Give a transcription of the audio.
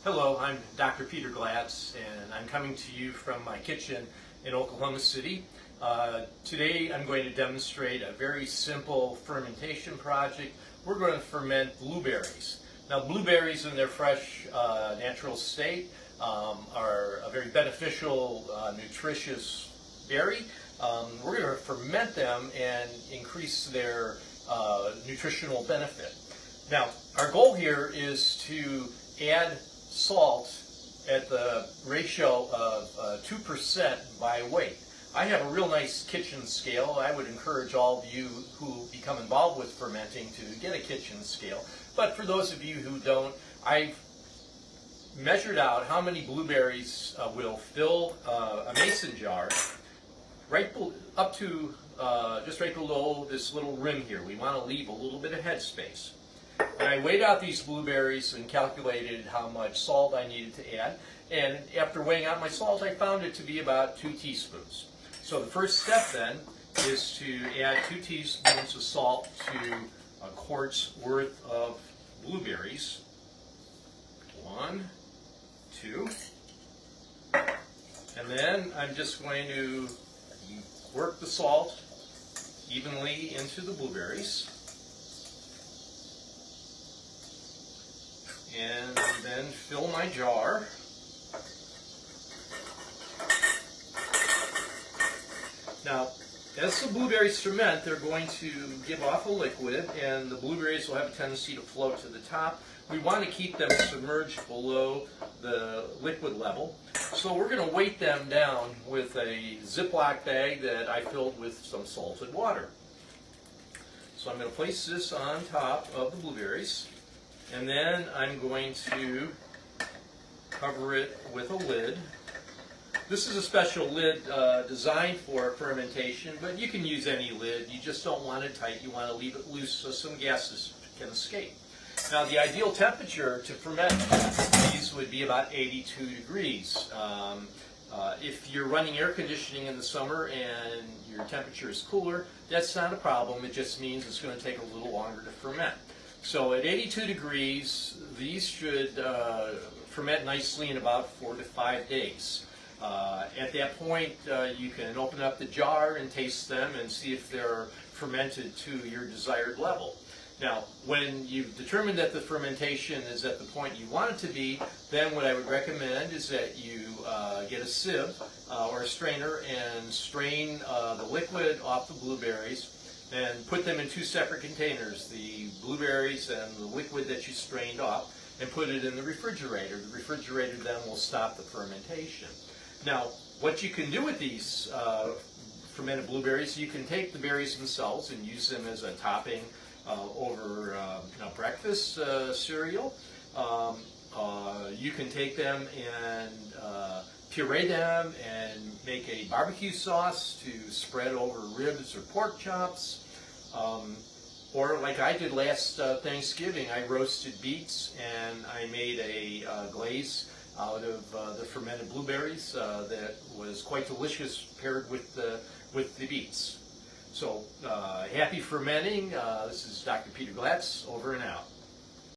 Hello, I'm Dr. Peter Glatz, and I'm coming to you from my kitchen in Oklahoma City. Today I'm going to demonstrate a very simple fermentation project. We're going to ferment blueberries. Now, blueberries in their fresh, natural state are a very beneficial, nutritious berry. We're going to ferment them and increase their nutritional benefit. Now, our goal here is to add salt at the ratio of 2% by weight. I have a real nice kitchen scale. I would encourage all of you who become involved with fermenting to get a kitchen scale. But for those of you who don't, I've measured out how many blueberries will fill a mason jar right up to just right below this little rim here. We want to leave a little bit of headspace. And I weighed out these blueberries and calculated how much salt I needed to add. And after weighing out my salt, I found it to be about 2 teaspoons. So the first step then is to add 2 teaspoons of salt to a quart's worth of blueberries. 1, 2. And then I'm just going to work the salt evenly into the blueberries. And then fill my jar. Now, as the blueberries ferment, they're going to give off a liquid, and the blueberries will have a tendency to float to the top. We want to keep them submerged below the liquid level. So we're going to weight them down with a Ziploc bag that I filled with some salted water. So I'm going to place this on top of the blueberries. And then I'm going to cover it with a lid. This is a special lid designed for fermentation, but you can use any lid. You just don't want it tight. You want to leave it loose so some gases can escape. Now, the ideal temperature to ferment these would be about 82 degrees. If you're running air conditioning in the summer and your temperature is cooler, that's not a problem. It just means it's going to take a little longer to ferment. So at 82 degrees, these should ferment nicely in about 4 to 5 days. At that point, you can open up the jar and taste them and see if they're fermented to your desired level. Now, when you've determined that the fermentation is at the point you want it to be, then what I would recommend is that you get a sieve or a strainer and strain the liquid off the blueberries and put them in 2 separate containers, the blueberries and the liquid that you strained off, and put it in the refrigerator. The refrigerator then will stop the fermentation. Now, what you can do with these fermented blueberries, you can take the berries themselves and use them as a topping over breakfast cereal. You can take them and puree them and make a barbecue sauce to spread over ribs or pork chops. Or like I did last Thanksgiving, I roasted beets and I made a glaze out of the fermented blueberries that was quite delicious paired with the beets. So happy fermenting. This is Dr. Peter Glatz, over and out.